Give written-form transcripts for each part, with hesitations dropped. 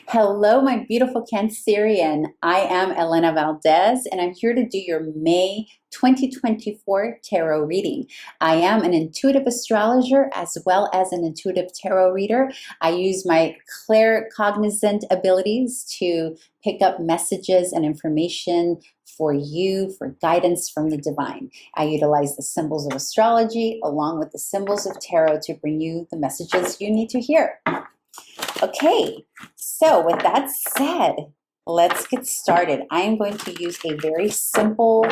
Hello, my beautiful Cancerian. I am Elena Valdez, and I'm here to do your May 2024 tarot reading. I am an intuitive astrologer as well as an intuitive tarot reader. I use my claircognizant abilities to pick up messages and information for you, for guidance from the divine. I utilize the symbols of astrology along with the symbols of tarot to bring you the messages you need to hear. Okay, so with that said, let's get started. I am going to use a very simple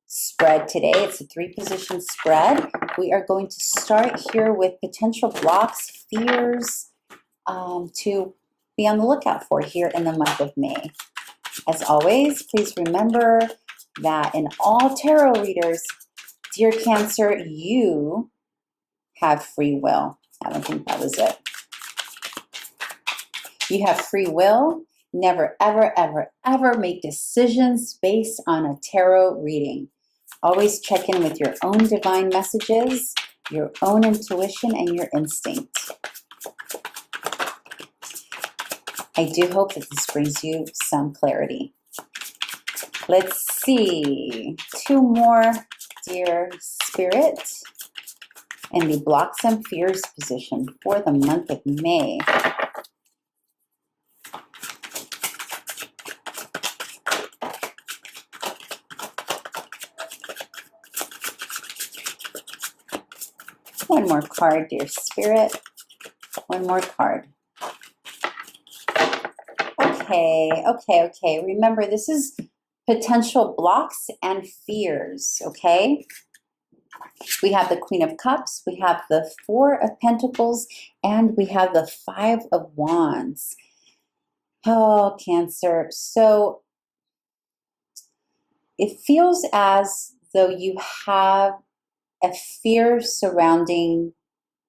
spread today. It's a 3-position spread. We are going to start here with potential blocks, fears to be on the lookout for here in the month of May. As always, please remember that in all tarot readers, dear Cancer, you have free will. I don't think that was it. You have free will. Never, ever, ever, ever make decisions based on a tarot reading. Always check in with your own divine messages, your own intuition, and your instinct. I do hope that this brings you some clarity. Let's see. 2 more, dear Spirit, in the blocks and fears position for the month of May. One more card, dear Spirit. One more card. Okay. Remember, this is potential blocks and fears, okay? We have the Queen of Cups, we have the 4 of Pentacles, and we have the 5 of Wands. Oh, Cancer. So it feels as though you have a fear surrounding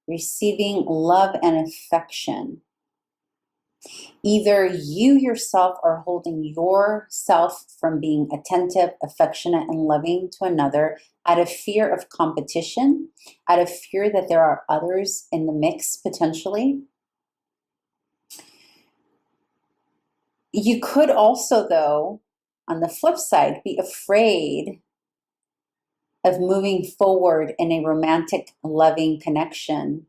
receiving love and affection. Either you yourself are holding yourself from being attentive, affectionate, and loving to another out of fear of competition, out of fear that there are others in the mix potentially. You could also, though, on the flip side, be afraid of moving forward in a romantic, loving connection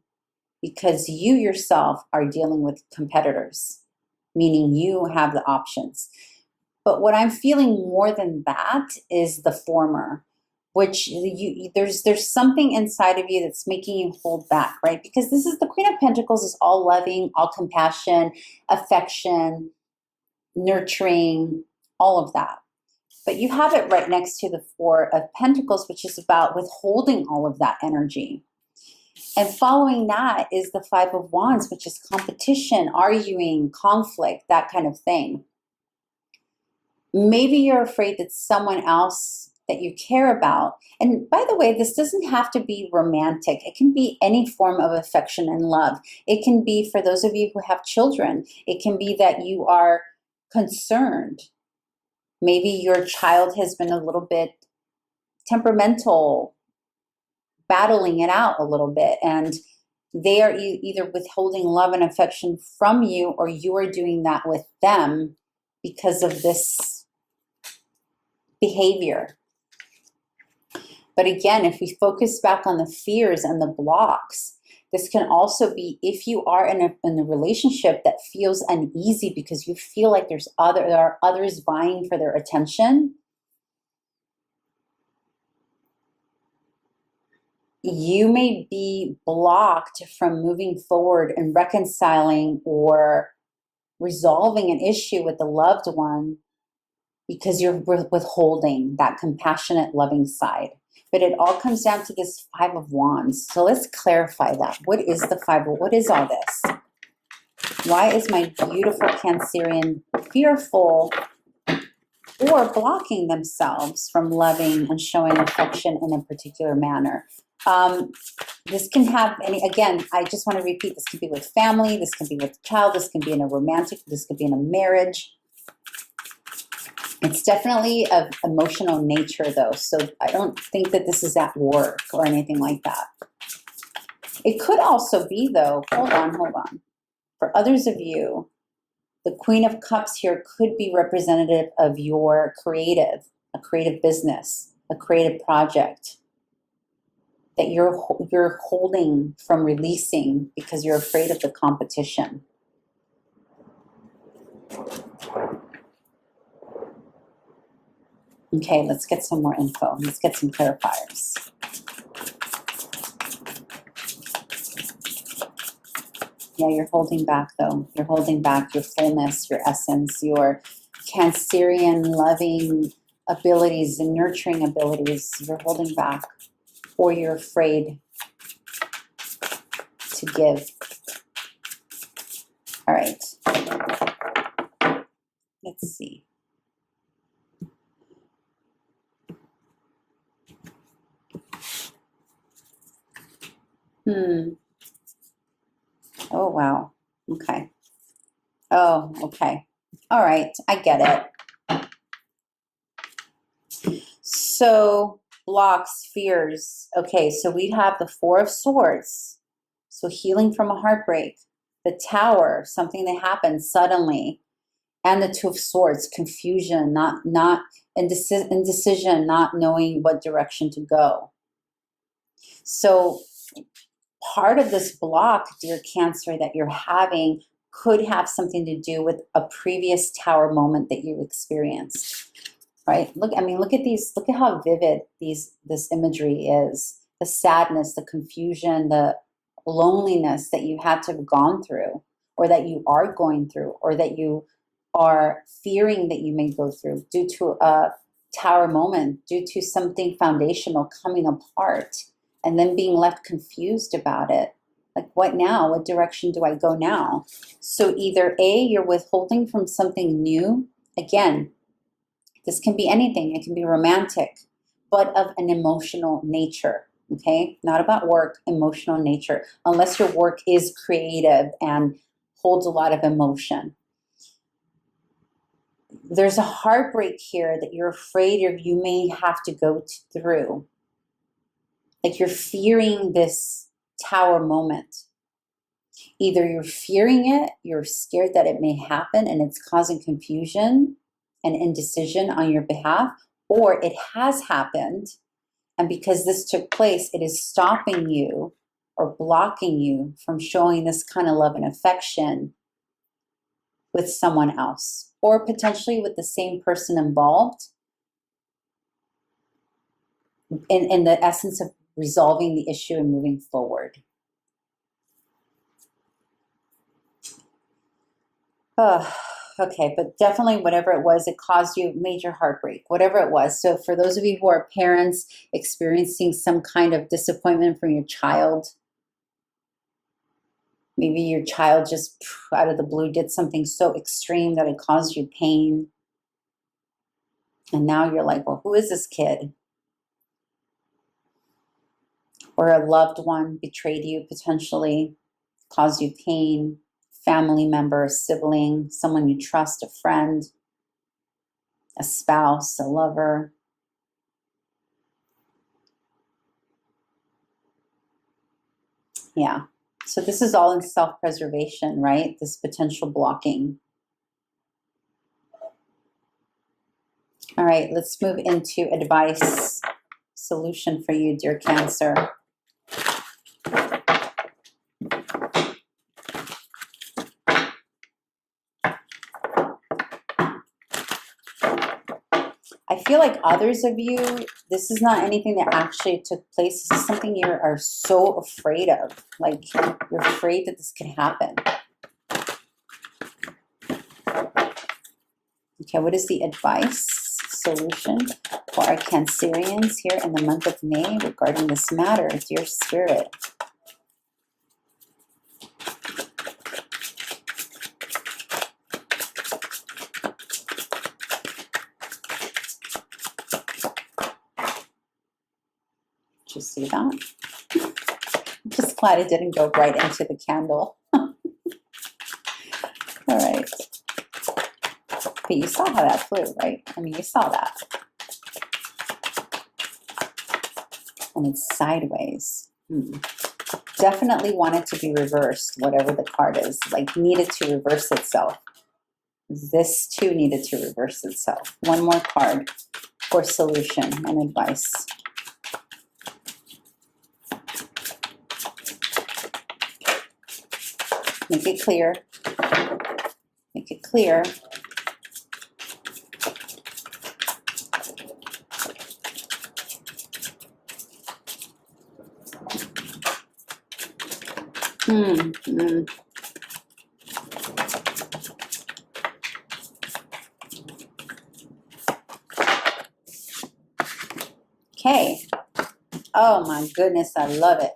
because you yourself are dealing with competitors, meaning you have the options. But what I'm feeling more than that is the former, which there's something inside of you that's making you hold back, right? Because this is the Queen of Pentacles is all loving, all compassion, affection, nurturing, all of that. But you have it right next to the 4 of Pentacles, which is about withholding all of that energy. And following that is the 5 of Wands, which is competition, arguing, conflict, that kind of thing. Maybe you're afraid that someone else that you care about, and by the way, this doesn't have to be romantic. It can be any form of affection and love. It can be for those of you who have children. It can be that you are concerned. Maybe your child has been a little bit temperamental, battling it out a little bit, and they are either withholding love and affection from you, or you are doing that with them because of this behavior. But again, if we focus back on the fears and the blocks, this can also be if you are in a relationship that feels uneasy because you feel like there are others vying for their attention. You may be blocked from moving forward and reconciling or resolving an issue with a loved one because you're withholding that compassionate, loving side. But it all comes down to this 5 of Wands. So let's clarify that. What is the 5 of, what is all this? Why is my beautiful Cancerian fearful or blocking themselves from loving and showing affection in a particular manner? This can have again, I just want to repeat, this can be with family, this can be with a child, this can be in a romantic, this could be in a marriage. It's definitely of emotional nature though, so I don't think that this is at work or anything like that. It could also be though, hold on. For others of you, The Queen of Cups here could be representative of your a creative business, a creative project that you're holding from releasing because you're afraid of the competition. Okay, let's get some more info. Let's get some clarifiers. Yeah, you're holding back though. You're holding back your fullness, your essence, your Cancerian loving abilities and nurturing abilities. You're holding back, or you're afraid to give. All right. Let's see. Oh, wow. Okay. Oh, okay. All right. I get it. So, blocks, fears. Okay, so we have the Four of Swords. So, healing from a heartbreak. The Tower, something that happened suddenly. And the Two of Swords, confusion, not indecision, not knowing what direction to go. So, part of this block, dear Cancer, that you're having could have something to do with a previous Tower moment that you experienced, right? Look at these, look at how vivid this imagery is. The sadness, the confusion, the loneliness that you had to have gone through, or that you are going through, or that you are fearing that you may go through due to a Tower moment, due to something foundational coming apart, and then being left confused about it. Like, what now? What direction do I go now? So either A, you're withholding from something new. Again, this can be anything. It can be romantic, but of an emotional nature, okay? Not about work, emotional nature, unless your work is creative and holds a lot of emotion. There's a heartbreak here that you're afraid you may have to go through. Like, you're fearing this Tower moment. Either you're fearing it, you're scared that it may happen and it's causing confusion and indecision on your behalf, or it has happened, and because this took place, it is stopping you or blocking you from showing this kind of love and affection with someone else, or potentially with the same person involved in the essence of resolving the issue and moving forward. Okay, but definitely whatever it was, it caused you major heartbreak, whatever it was. So for those of you who are parents experiencing some kind of disappointment from your child, maybe your child just out of the blue did something so extreme that it caused you pain. And now you're like, well, who is this kid? Or a loved one betrayed you, potentially caused you pain. Family member, sibling, someone you trust, a friend, a spouse, a lover. Yeah. So this is all in self-preservation, right? This potential blocking. All right, let's move into advice, solution for you, dear Cancer. I feel like others of you, this is not anything that actually took place. This is something you are so afraid of. Like, you're afraid that this could happen. Okay, what is the advice, solution for our Cancerians here in the month of May regarding this matter, dear Spirit? Did you see that? I'm just glad it didn't go right into the candle. All right. But you saw how that flew, right? I mean, you saw that. And it's sideways. Definitely wanted to be reversed, whatever the card is. Like, needed to reverse itself. This too needed to reverse itself. One more card for solution and advice. Make it clear. Make it clear. Okay. Oh my goodness, I love it.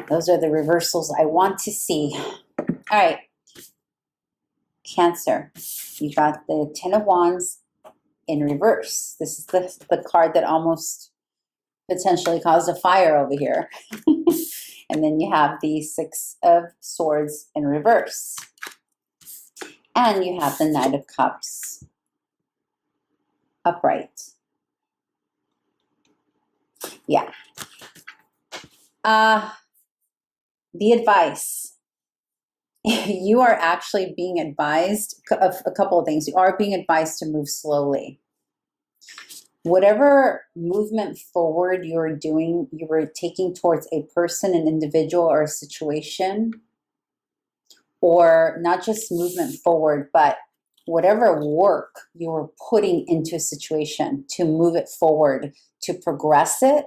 Those are the reversals I want to see. All right. Cancer. You got the Ten of Wands in reverse. This is the card that almost potentially caused a fire over here. And then you have the Six of Swords in reverse. And you have the Knight of Cups upright. Yeah. The advice. You are actually being advised of a couple of things. You are being advised to move slowly. Whatever movement forward you're doing, you were taking towards a person, an individual, or a situation, or not just movement forward, but whatever work you were putting into a situation to move it forward, to progress it,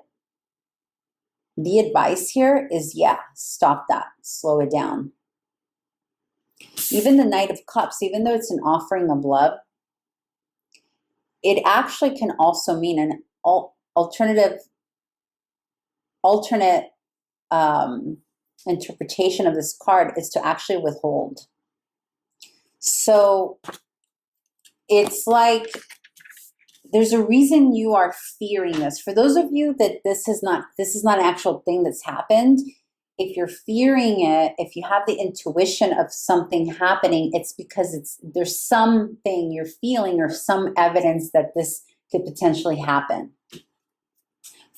the advice here is, yeah, stop that, slow it down. Even the Knight of Cups, even though it's an offering of love, it actually can also mean an alternate interpretation of this card is to actually withhold. So it's like there's a reason you are fearing this. For those of you that this is not an actual thing that's happened, if you're fearing it, if you have the intuition of something happening, it's because there's something you're feeling or some evidence that this could potentially happen.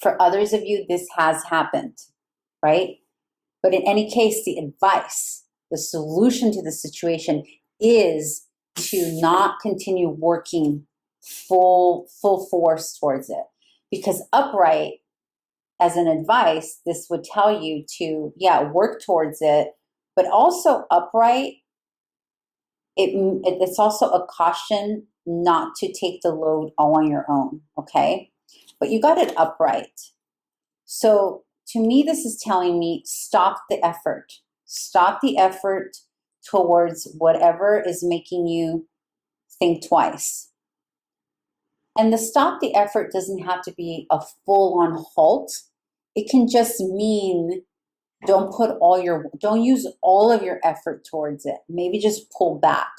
For others of you, this has happened, right? But in any case, the advice, the solution to the situation is to not continue working full force towards it. Because upright, as an advice, this would tell you to, yeah, work towards it, but also upright, it's also a caution not to take the load all on your own, okay? But you got it upright. So to me, this is telling me stop the effort. Stop the effort towards whatever is making you think twice. And the stop the effort doesn't have to be a full-on halt. It can just mean don't use all of your effort towards it. Maybe just pull back.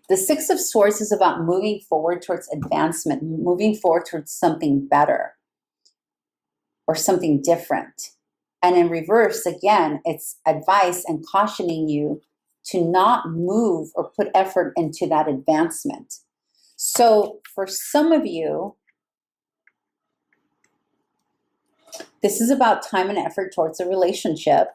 The Six of Swords is about moving forward towards advancement, moving forward towards something better or something different. And in reverse, again, it's advice and cautioning you to not move or put effort into that advancement. So for some of you, this is about time and effort towards a relationship.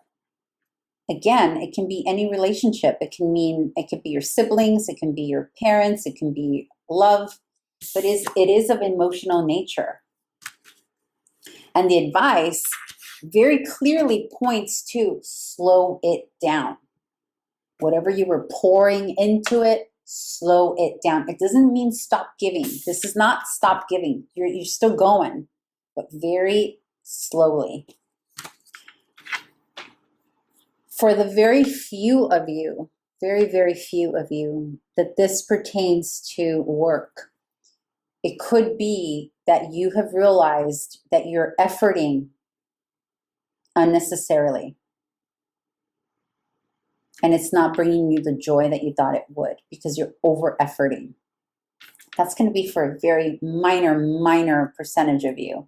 Again, it can be any relationship. It could be your siblings, it can be your parents, it can be love, but it is of emotional nature. And the advice very clearly points to slow it down. Whatever you were pouring into it, slow it down. It doesn't mean stop giving. This is not stop giving. You're still going, but very slowly. For the very few of you, very few of you, that this pertains to work, it could be that you have realized that you're efforting unnecessarily. And it's not bringing you the joy that you thought it would because you're over-efforting. That's going to be for a very minor percentage of you.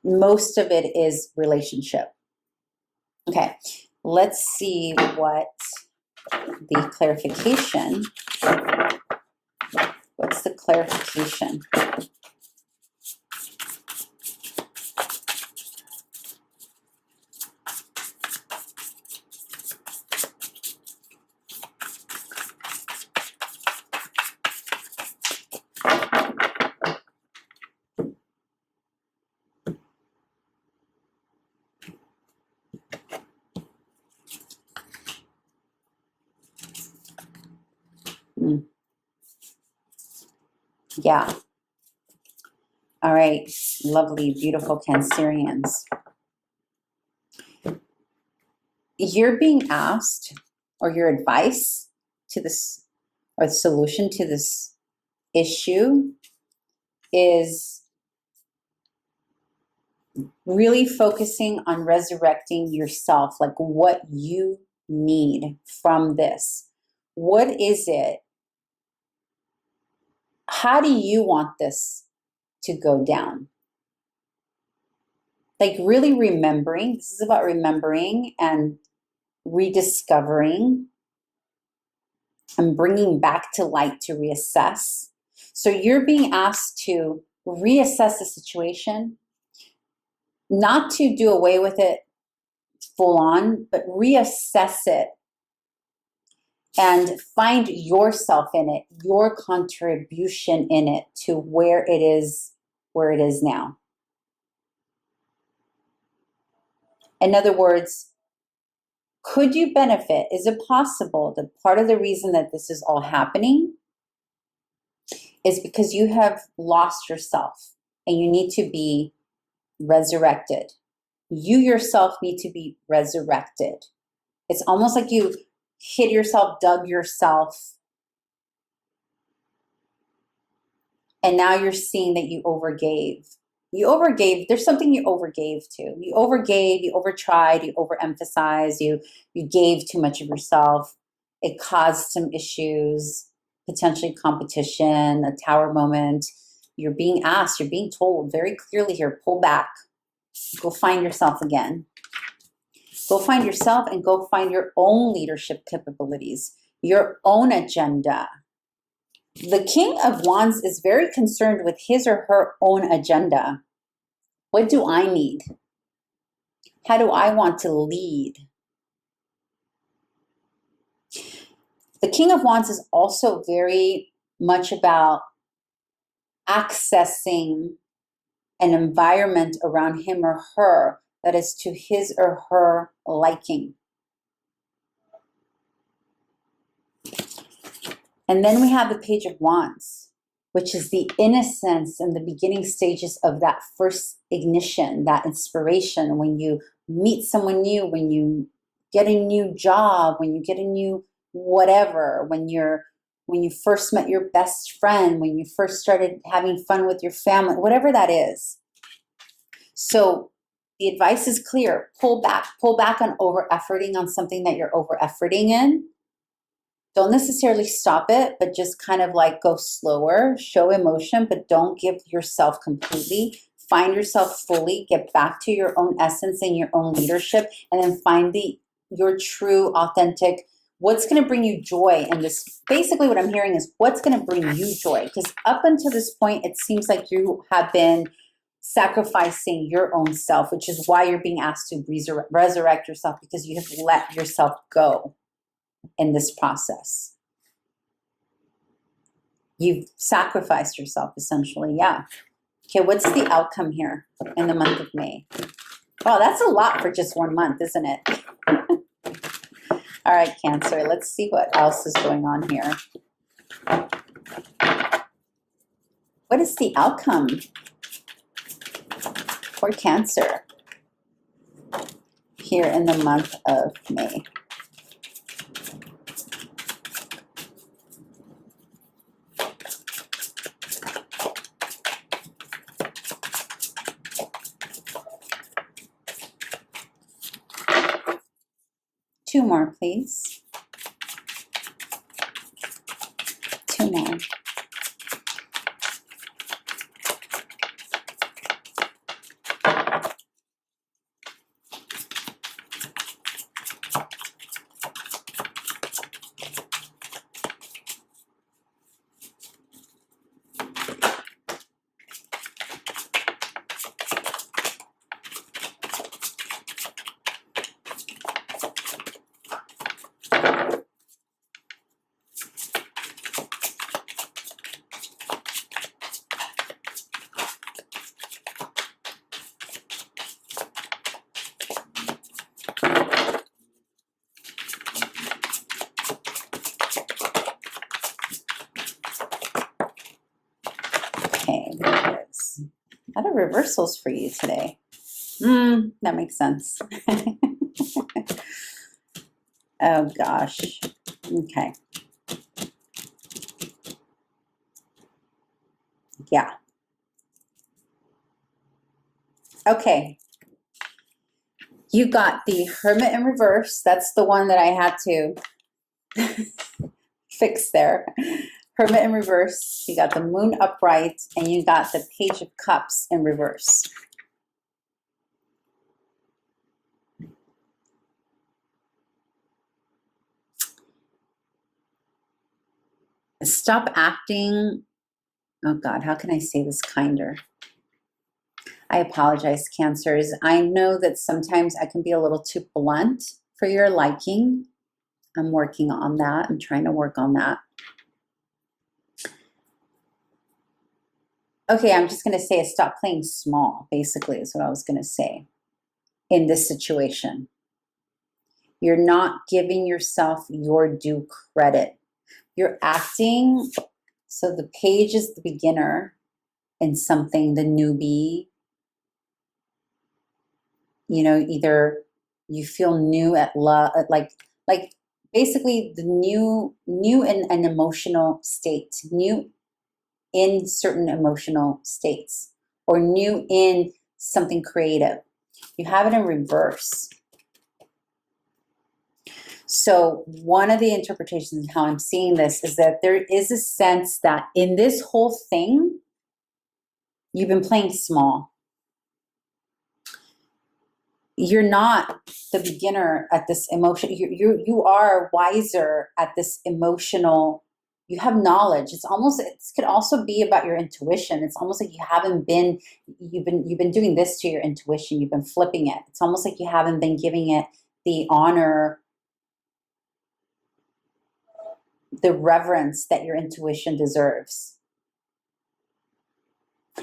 Most of it is relationship. Okay, let's see what the clarification. What's the clarification? Yeah. All right. Lovely, beautiful Cancerians. You're being asked, or your advice to this, or the solution to this issue is really focusing on resurrecting yourself, like what you need from this. What is it? How do you want this to go down? Like really remembering, this is about remembering and rediscovering and bringing back to light to reassess. So you're being asked to reassess the situation, not to do away with it full on, but reassess it and find yourself in it, your contribution in it to where it is now. In other words, could you benefit? Is it possible that part of the reason that this is all happening is because you have lost yourself and you need to be resurrected? You yourself need to be resurrected. It's almost like you hid yourself, dug yourself, and now you're seeing that you overgave. You overgave. There's something you overgave to. You overgave, you overtried, you overemphasized, you gave too much of yourself. It caused some issues, potentially competition, a tower moment. You're being asked, you're being told very clearly here, pull back. Go find yourself again. Go find yourself and go find your own leadership capabilities, your own agenda. The King of Wands is very concerned with his or her own agenda. What do I need? How do I want to lead? The King of Wands is also very much about accessing an environment around him or her that is to his or her liking. And then we have the Page of Wands, which is the innocence and the beginning stages of that first ignition, that inspiration, when you meet someone new, when you get a new job, when you get a new whatever, when you first met your best friend, when you first started having fun with your family, whatever that is. So the advice is clear. Pull back on over-efforting on something that you're over-efforting in. Don't necessarily stop it, but just kind of like go slower, show emotion, but don't give yourself completely. Find yourself fully, get back to your own essence and your own leadership, and then find your true, authentic, what's going to bring you joy in this. Basically what I'm hearing is what's going to bring you joy, because up until this point, it seems like you have been sacrificing your own self, which is why you're being asked to resurrect yourself, because you have let yourself go in this process. You've sacrificed yourself, essentially. Yeah. Okay, what's the outcome here in the month of May? Wow, that's a lot for just 1 month, isn't it? All right, Cancer, let's see what else is going on here. What is the outcome for Cancer here in the month of May? Two more, please. Two more. lot of reversals for you today. That makes sense. Oh gosh. Okay. Yeah. Okay. You got the Hermit in reverse. That's the one that I had to fix there. Hermit in reverse. You got the Moon upright, and you got the Page of Cups in reverse. Stop acting. Oh God, how can I say this kinder? I apologize, Cancers. I know that sometimes I can be a little too blunt for your liking. I'm working on that. I'm trying to work on that. Okay, I'm just going to say stop playing small, basically, is what I was going to say in this situation. You're not giving yourself your due credit. You're acting, so the page is the beginner in something, the newbie. You know, either you feel new at love, like basically the new in an emotional state, new in certain emotional states, or new in something creative. You have it in reverse. So one of the interpretations of how I'm seeing this is that there is a sense that in this whole thing, you've been playing small. You're not the beginner at this emotion. You are wiser at this emotional. You have knowledge. It's almost, it could also be about your intuition. It's almost like you've been doing this to your intuition. You've been flipping it. It's almost like you haven't been giving it the honor, the reverence that your intuition deserves.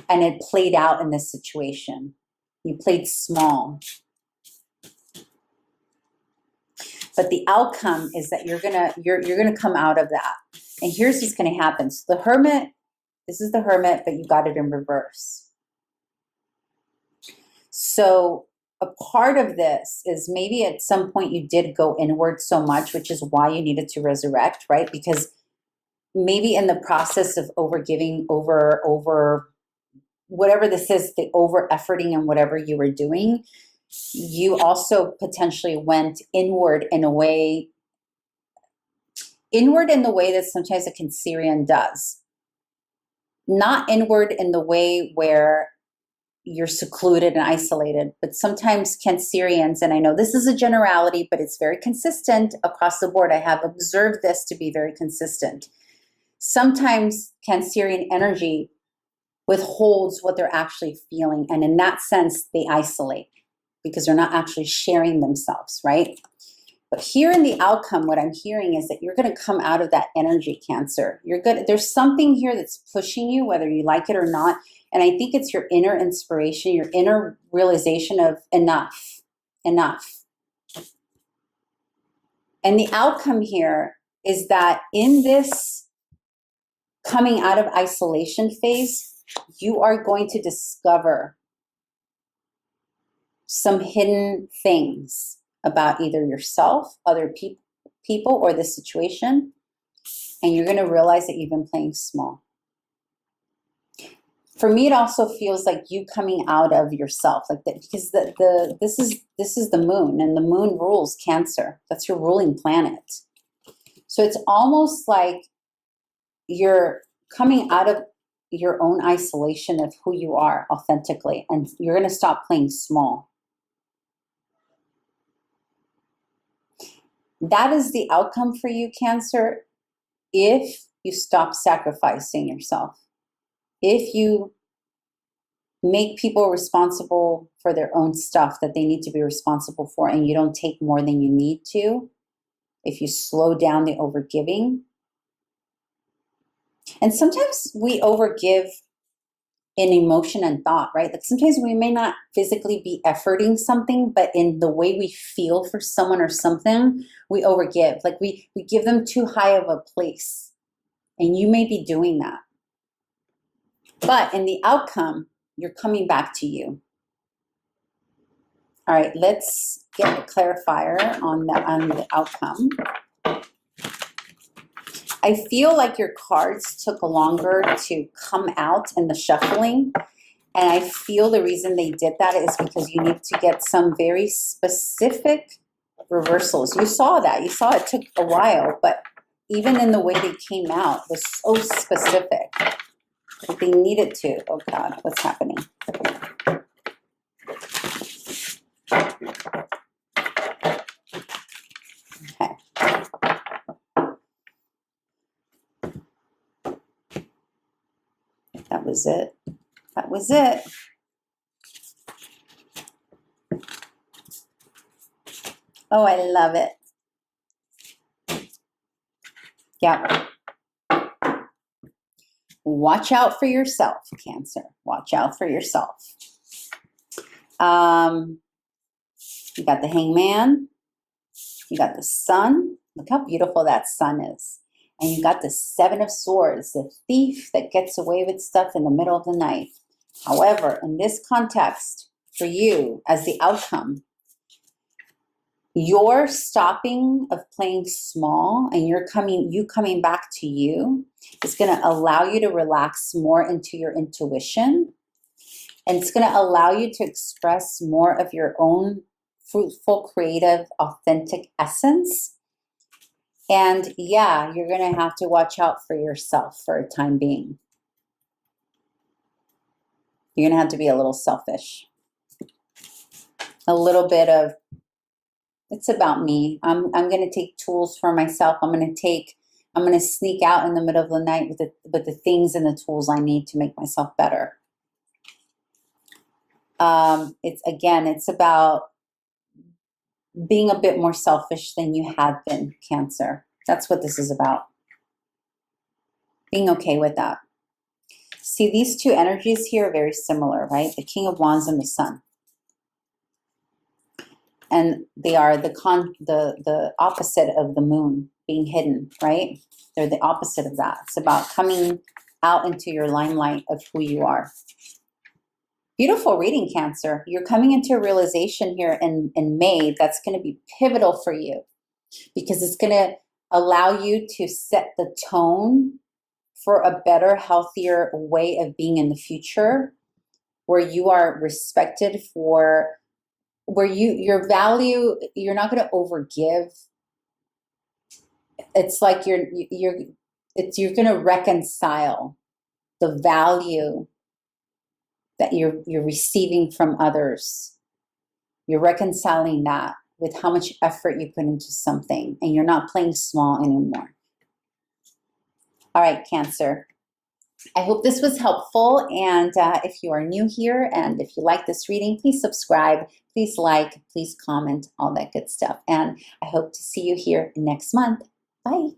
And it played out in this situation. You played small. But the outcome is that you're gonna come out of that. And here's what's gonna happen. So the Hermit, this is the Hermit, but you got it in reverse. So a part of this is maybe at some point you did go inward so much, which is why you needed to resurrect, right? Because maybe in the process of overgiving, over whatever this is, the over efforting and whatever you were doing, you also potentially went inward in the way that sometimes a Cancerian does. Not inward in the way where you're secluded and isolated, but sometimes Cancerians, and I know this is a generality, but it's very consistent across the board. I have observed this to be very consistent. Sometimes Cancerian energy withholds what they're actually feeling, and in that sense, they isolate because they're not actually sharing themselves, right? But here in the outcome, what I'm hearing is that you're going to come out of that energy, Cancer. You're good. There's something here that's pushing you, whether you like it or not. And I think it's your inner inspiration, your inner realization of enough. And the outcome here is that in this coming out of isolation phase, you are going to discover some hidden things about either yourself, other people, or the situation, and you're going to realize that you've been playing small. For me, it also feels like you coming out of yourself, like that, because this is the moon, and the moon rules Cancer. That's your ruling planet. So it's almost like you're coming out of your own isolation of who you are authentically, and you're going to stop playing small. That is the outcome for you, Cancer, if you stop sacrificing yourself. If you make people responsible for their own stuff that they need to be responsible for, and you don't take more than you need to, if you slow down the overgiving. And sometimes we overgive in emotion and thought, right? Like sometimes we may not physically be efforting something, but in the way we feel for someone or something, we overgive. Like we give them too high of a place. And you may be doing that. But in the outcome, You're coming back to you. All right, let's get a clarifier on the outcome. I feel like your cards took longer to come out in the shuffling. And I feel the reason they did that is because you need to get some very specific reversals. You saw that. You saw it took a while, but even in the way they came out was so specific. But they needed to. Oh God, what's happening? Okay. That was it. That was it. Oh, I love it. Yeah. Watch out for yourself, Cancer. Watch out for yourself. You got the Hangman. You got the Sun. Look how beautiful that Sun is. And you got the Seven of Swords, the thief that gets away with stuff in the middle of the night. However, in this context, for you as the outcome, your stopping of playing small and you coming back to you is going to allow you to relax more into your intuition. And it's going to allow you to express more of your own fruitful, creative, authentic essence. And yeah, you're going to have to watch out for yourself for a time being. You're going to have to be a little selfish. A little bit of, it's about me. I'm going to take tools for myself. I'm going to sneak out in the middle of the night with the things and the tools I need to make myself better. It's about being a bit more selfish than you have been, Cancer. That's what this is about. Being okay with that. See, these two energies here are very similar, right? The King of Wands and the Sun. And they are the opposite of the moon being hidden, right? They're the opposite of that. It's about coming out into your limelight of who you are. Beautiful reading, Cancer. You're coming into a realization here in May that's going to be pivotal for you because it's going to allow you to set the tone for a better, healthier way of being in the future where you are respected for, where your value, you're not going to overgive. It's like you're going to reconcile the value that you're receiving from others. You're reconciling that with how much effort you put into something, and you're not playing small anymore. All right, Cancer. I hope this was helpful, and if you are new here and if you like this reading, please subscribe, please like, please comment, all that good stuff. And I hope to see you here next month. Bye.